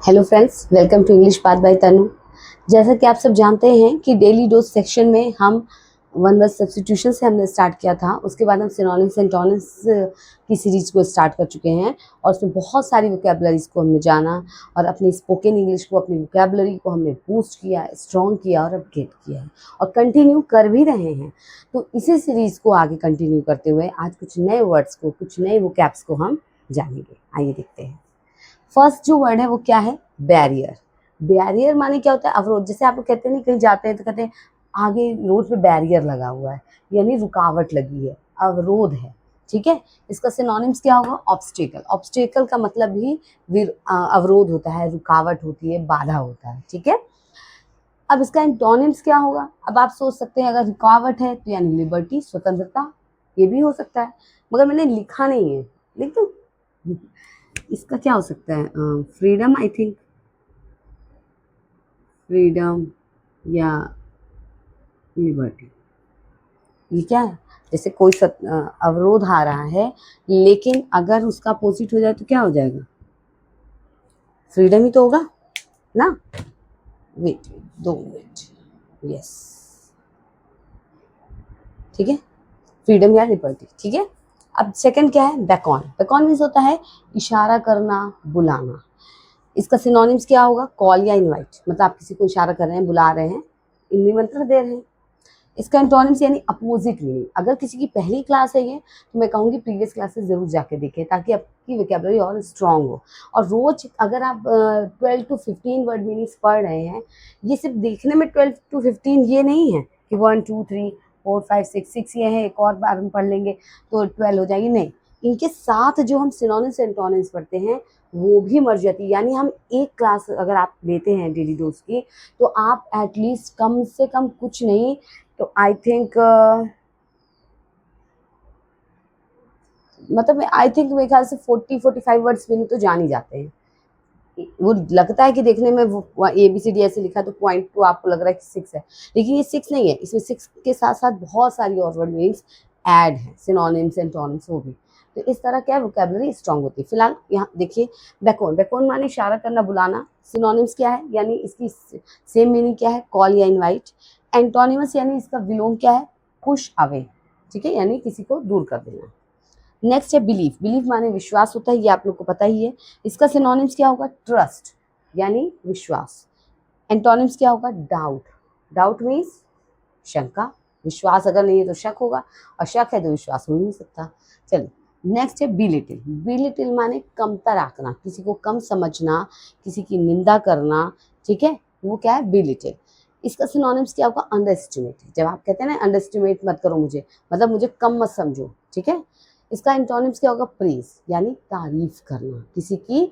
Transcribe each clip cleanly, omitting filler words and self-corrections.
Hello friends, welcome to English path by Tanu. जैसा कि आप सब जानते हैं कि डेली डोज सेक्शन में हम वन वर्ड सब्स्टिट्यूशन से हमने स्टार्ट किया था। उसके बाद हम सिनोनिम्स एंटोनिम्स की सीरीज को स्टार्ट कर चुके हैं और उसमें बहुत सारी वोकैबुलरीज को हमने जाना और अपनी स्पोकन इंग्लिश को, अपनी वोकैबुलरी को हमने बूस्ट किया, स्ट्रॉन्ग किया और अपग्रेड किया है और कंटिन्यू कर भी रहे हैं। तो इसी सीरीज को आगे कंटिन्यू करते हुए आज कुछ नए वर्ड्स को, कुछ नए वोकैब्स को हम जानेंगे। आइए देखते हैं। फर्स्ट जो वर्ड है वो क्या है? बैरियर। बैरियर माने क्या होता है? अवरोध। जैसे आप लोग कहते हैं नहीं, कहीं जाते हैं तो कहते हैं आगे रोड पे बैरियर लगा हुआ है, यानी रुकावट लगी है, अवरोध है। ठीक है, इसका सिनोनिम्स क्या होगा? ऑब्स्टेकल। ऑब्स्टेकल का मतलब भी अवरोध होता है, रुकावट होती है, बाधा होता है। ठीक है, अब इसका एंटोनिम्स क्या होगा? अब आप सोच सकते हैं अगर रुकावट है तो यानी लिबर्टी, स्वतंत्रता, ये भी हो सकता है, मगर मैंने लिखा नहीं है, लिख दूं? इसका क्या हो सकता है? फ्रीडम, आई थिंक फ्रीडम या लिबर्टी। ये क्या है? जैसे कोई अवरोध आ रहा है, लेकिन अगर उसका अपोजिट हो जाए तो क्या हो जाएगा? फ्रीडम ही तो होगा ना। Wait, 2 minute. यस, ठीक है, फ्रीडम या लिबर्टी। ठीक है, अब सेकंड क्या है? बेकॉन। बेकॉन मीन्स होता है इशारा करना, बुलाना। इसका सिनोनिम्स क्या होगा? कॉल या इनवाइट। मतलब आप किसी को इशारा कर रहे हैं, बुला रहे हैं, निमंत्रण दे रहे हैं। इसका एंटोनिम्स यानी अपोजिट मीनिंग। अगर किसी की पहली क्लास है ये, तो मैं कहूँगी प्रीवियस क्लासेस जरूर जाके देखें ताकि आपकी वोकैबुलरी और स्ट्रांग हो। और रोज अगर आप 12 to 15 वर्ड मीनिंग्स पढ़ रहे हैं, ये सिर्फ देखने में 12 to 15 ये नहीं है कि 1 2 3 4 5 6 ये है, एक और बार हम पढ़ लेंगे तो 12 हो जाएगी, नहीं। इनके साथ जो हम सिनोनिम्स एंटोनिम्स पढ़ते हैं वो भी मर जाती है। यानी हम एक क्लास अगर आप लेते हैं डेली डोज की, तो आप एटलीस्ट कम से कम कुछ नहीं तो आई थिंक मेरे ख्याल से 40-45 वर्ड्स मीनिंग तो जान ही जाते हैं। वो लगता है कि देखने में वो ABCD ऐसे लिखा तो पॉइंट टू आपको लग रहा है कि 6 है, लेकिन ये 6 नहीं है। इसमें 6 के साथ साथ बहुत सारी और वर्ड मीनिंग्स ऐड है, सिनोनिम्स एंटोनिम्स वो भी। तो इस तरह क्या वोकैबुलरी स्ट्रांग होती है। फिलहाल यहाँ देखिए, बेकॉन। बेकॉन माने इशारा करना, बुलाना। सिनोनिम्स क्या है, यानी इसकी सेम मीनिंग क्या है? कॉल या इनवाइट। एंटोनिमस यानी इसका विलोम क्या है? Push away. ठीक है, यानी किसी को दूर कर देना। नेक्स्ट है बिलीफ। बिलीफ माने विश्वास होता है, ये आप लोग को पता ही है। इसका सिनोनिम्स क्या होगा? ट्रस्ट, यानी विश्वास। एंटोनिम्स क्या होगा? डाउट। डाउट मीन्स शंका। विश्वास अगर नहीं है तो शक होगा, और शक है तो विश्वास हो ही नहीं सकता। चलिए, नेक्स्ट है बिलिटिल। बिलिटिल माने कमतर आंकना, किसी को कम समझना, किसी की निंदा करना। ठीक है, वो क्या है? बिलिटिल। इसका सिनोनिम्स क्या होगा? Under estimate. जब आप कहते हैं ना अंडर एस्टिमेट मत करो मुझे, मतलब मुझे कम मत समझो। ठीक है, इसका एंटोनिम्स क्या होगा? प्रेज, यानी तारीफ करना, किसी की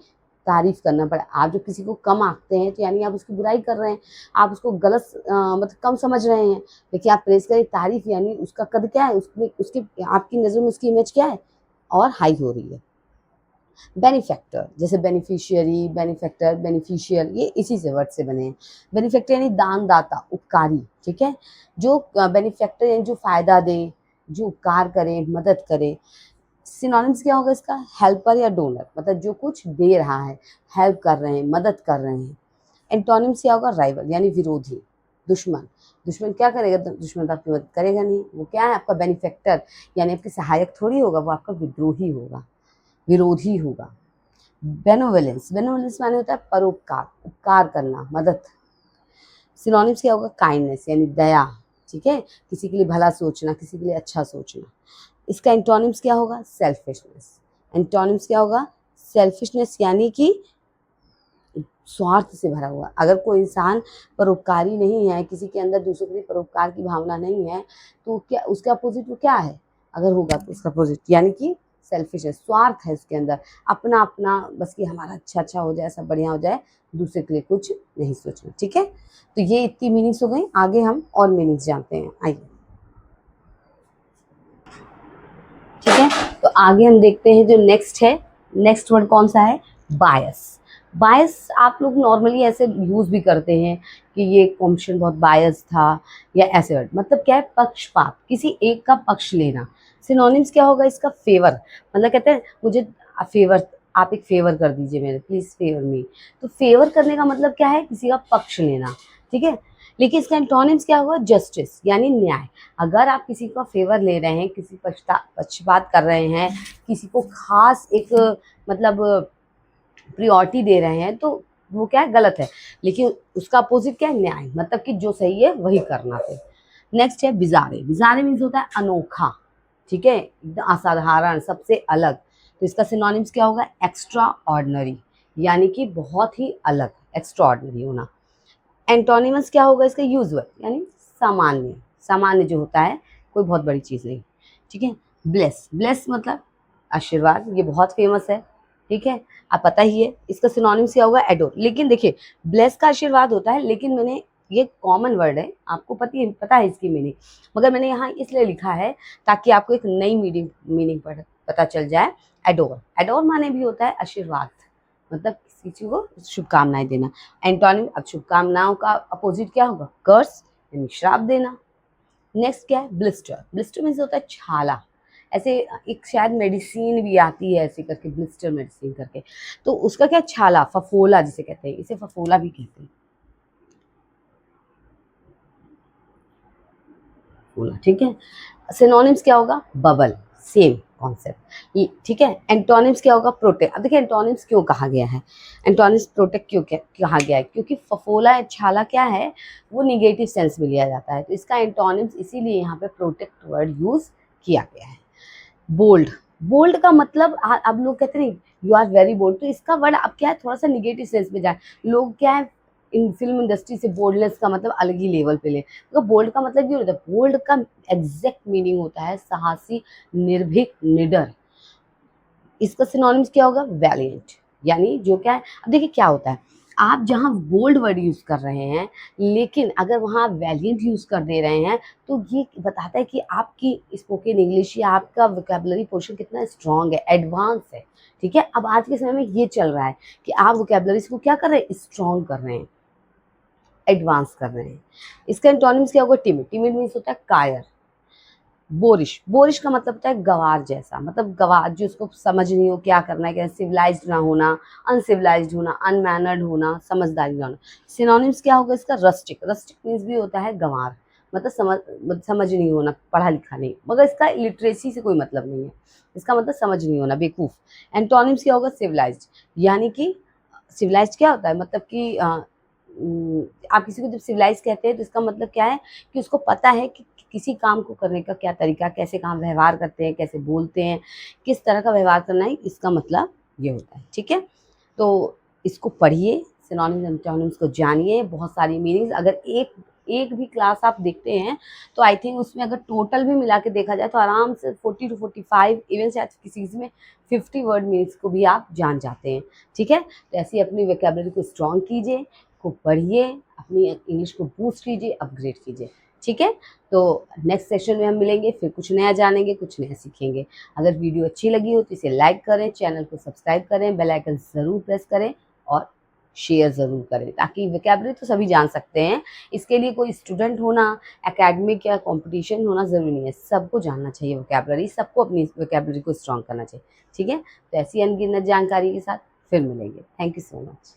तारीफ करना पड़े। आप जब किसी को कम आंकते हैं तो यानी आप उसकी बुराई कर रहे हैं, आप उसको गलत मतलब कम समझ रहे हैं। लेकिन आप प्रेज करें, तारीफ, यानी उसका कद क्या है, उसमें उसके आपकी नज़रों में उसकी इमेज क्या है और हाई हो रही है। बेनिफैक्टर, जैसे बेनिफिशियरी, बेनिफैक्टर, बेनिफिशियल, ये इसी से वर्ड से बने हैं। बेनिफैक्टर यानी दानदाता, उपकारी। ठीक है, जो बेनिफैक्टर यानी जो फायदा दे, जो उपकार करे, मदद करे। सिनोनिम्स क्या होगा इसका? हेल्पर या डोनर, मतलब जो कुछ दे रहा है, हेल्प कर रहे हैं, मदद कर रहे हैं। एंटोनिम्स क्या होगा? राइवल, यानी विरोधी, दुश्मन। दुश्मन क्या करेगा? दुश्मन तो आपकी मदद करेगा नहीं। वो क्या है? आपका बेनिफैक्टर, यानी आपके सहायक थोड़ी होगा, वो आपका विद्रोही होगा, विरोधी होगा। बेनोवेलेंस। बेनोवेलेंस माने होता है परोपकार, उपकार करना, मदद। सिनोनिम्स क्या होगा? काइंडनेस, यानी दया। ठीक है, किसी के लिए भला सोचना, किसी के लिए अच्छा सोचना। इसका एंटोनिम्स क्या होगा? सेल्फिशनेस। एंटोनिम्स क्या होगा? सेल्फिशनेस, यानी कि स्वार्थ से भरा हुआ। अगर कोई इंसान परोपकारी नहीं है, किसी के अंदर दूसरों के लिए परोपकार की भावना नहीं है, तो क्या उसका अपोजिट वो क्या है? अगर होगा तो उसका अपोजिट यानी कि सेल्फिश है, स्वार्थ है उसके अंदर, अपना अपना, बस कि हमारा अच्छा हो जाए, सब बढ़िया हो जाए, दूसरे के लिए कुछ नहीं सोचना। ठीक है, तो ये इतनी मीनिंग्स हो गई। आगे हम और मीनिंग्स जानते हैं, आइए। ठीक है, तो आगे हम देखते हैं जो नेक्स्ट है। नेक्स्ट वर्ड कौन सा है? बायस। बायस आप लोग नॉर्मली ऐसे यूज भी करते हैं कि ये क्वेश्चन बहुत बायस था, या ऐसे वर्ड। मतलब क्या है? पक्षपात, किसी एक का पक्ष लेना। सिनोनिम्स क्या होगा इसका? फेवर, मतलब कहते हैं मुझे फेवर आप एक फेवर कर दीजिए मेरे, प्लीज़ फेवर मी। तो फेवर करने का मतलब क्या है, किसी का पक्ष लेना, ठीक है। लेकिन इसका एंटोनिम्स क्या होगा, जस्टिस यानी न्याय। अगर आप किसी का फेवर ले रहे हैं, किसी पक्षपात कर रहे हैं, किसी को खास एक मतलब प्रियोरिटी दे रहे हैं, तो वो क्या है, गलत है। लेकिन उसका अपोजिट क्या है, न्याय, मतलब कि जो सही है वही करना है। नेक्स्ट है बिजारे। बिजारे मीन्स होता है अनोखा, ठीक है, एकदम असाधारण, सबसे अलग। तो इसका सिनोनिम्स क्या होगा, एक्स्ट्रा ऑर्डिनरी, यानी कि बहुत ही अलग, एक्स्ट्रा ऑर्डिनरी होना। एंटोनिमस क्या होगा इसका, यूजुअल यानी सामान्य, सामान्य जो होता है, कोई बहुत बड़ी चीज़ नहीं, ठीक है। ब्लेस, ब्लेस मतलब आशीर्वाद, ये बहुत फेमस है, ठीक है, आप पता ही है। इसका सिनोनिम्स क्या होगा, एडोर। लेकिन देखिए, ब्लेस का आशीर्वाद होता है, लेकिन मैंने ये कॉमन वर्ड है, आपको पता है इसकी मीनिंग, मगर मैंने यहाँ इसलिए लिखा है ताकि आपको एक नई मीनिंग पता चल जाए। एडोर, एडोर माने भी होता है आशीर्वाद, मतलब किसी चीज को शुभकामनाएं देना। एंटोनिम, अब शुभकामनाओं का अपोजिट क्या होगा, कर्स यानी श्राप देना। नेक्स्ट क्या है, ब्लिस्टर। ब्लिस्टर मीन्स होता है छाला। ऐसे एक शायद मेडिसिन भी आती है ऐसे करके, ब्लिस्टर मेडिसिन करके, तो उसका क्या, छाला, फफोला जिसे कहते हैं, इसे फफोला भी कहते हैं, फफोला, ठीक है। सिनोनिम्स क्या होगा, बबल, सेम कॉन्सेप्ट, ठीक है। एंटोनिम्स क्या होगा, प्रोटेक्ट। अब देखिए एंटोनिम्स क्यों कहा गया है, एंटोनिम्स प्रोटेक्ट क्यों कहा गया है, क्योंकि फफोला छाला क्या है, वो निगेटिव सेंस में लिया जाता है, तो इसका एंटोनिम्स इसीलिए यहाँ पे प्रोटेक्ट वर्ड यूज किया गया है। बोल्ड, बोल्ड का मतलब अब लोग कहते हैं यू आर वेरी बोल्ड, तो इसका वर्ड अब क्या है, थोड़ा सा निगेटिव सेंस में जाए, लोग क्या है इन फिल्म इंडस्ट्री से बोल्डनेस का मतलब अलग ही लेवल पे ले, तो बोल्ड का मतलब ये होता है, बोल्ड का एग्जैक्ट मीनिंग होता है साहसी, निर्भीक, निडर। इसका सिनोनिम्स क्या होगा, वैलिएंट, यानी जो क्या है। अब देखिए क्या होता है, आप जहाँ बोल्ड वर्ड यूज कर रहे हैं, लेकिन अगर वहाँ वैलिएंट यूज कर दे रहे हैं, तो ये बताता है कि आपकी स्पोकन इंग्लिश या आपका वोकैबुलरी पोर्शन कितना स्ट्रांग है, एडवांस है, ठीक है। अब आज के समय में ये चल रहा है कि आप वोकैबुलरीज को क्या कर रहे हैं, स्ट्रांग कर रहे हैं, एडवांस कर रहे हैं। इसका एंटोनिम्स क्या होगा, टिमिड। टिमिड मीन्स होता है कायर। बोरिश, बोरिश का मतलब होता है गवार जैसा, मतलब गवार जो उसको समझ नहीं हो क्या करना है, क्या सिविलाइज्ड ना होना, अनसिविलाइज्ड होना, अनमैनर्ड होना, समझदारी ना होना। सिनोनिम्स क्या होगा इसका, रस्टिक। रस्टिक मीन्स भी होता है गंवार, मतलब समझ नहीं होना, पढ़ा लिखा नहीं, मगर इसका लिटरेसी से कोई मतलब नहीं है, इसका मतलब समझ नहीं होना, बेवकूफ। एंटोनिम्स क्या होगा, सिविलाइज्ड, यानी कि सिविलाइज्ड क्या होता है, मतलब कि आप किसी को जब सिविलाइज कहते हैं तो इसका मतलब क्या है कि उसको पता है कि किसी काम को करने का क्या तरीका, कैसे काम व्यवहार करते हैं, कैसे बोलते हैं, किस तरह का व्यवहार करना है, इसका मतलब ये होता है, ठीक है। तो इसको पढ़िए, सिनोनिम्स एंटोनिम्स को जानिए, बहुत सारी मीनिंग्स। अगर एक एक भी क्लास आप देखते हैं तो आई थिंक उसमें अगर टोटल भी मिला के देखा जाए तो आराम से 40 to 45, इवन शायद किसी में 50 वर्ड मीनिंग्स को भी आप जान जाते हैं, ठीक है। तो ऐसी अपनी वोकैबुलरी को स्ट्रॉन्ग कीजिए, खूब पढ़िए, अपनी इंग्लिश को बूस्ट कीजिए, अपग्रेड कीजिए, ठीक है। तो नेक्स्ट सेशन में हम मिलेंगे, फिर कुछ नया जानेंगे, कुछ नया सीखेंगे। अगर वीडियो अच्छी लगी हो तो इसे लाइक करें, चैनल को सब्सक्राइब करें, बेल आइकन ज़रूर प्रेस करें और शेयर ज़रूर करें, ताकि वोकैबुलरी तो सभी जान सकते हैं। इसके लिए कोई स्टूडेंट होना, एकेडमिक या कंपटीशन होना ज़रूरी नहीं है, सबको जानना चाहिए वोकैबुलरी, सबको अपनी वोकैबुलरी को स्ट्रॉन्ग करना चाहिए, ठीक है। तो ऐसी अनगिनत जानकारी के साथ फिर मिलेंगे। Thank you so much.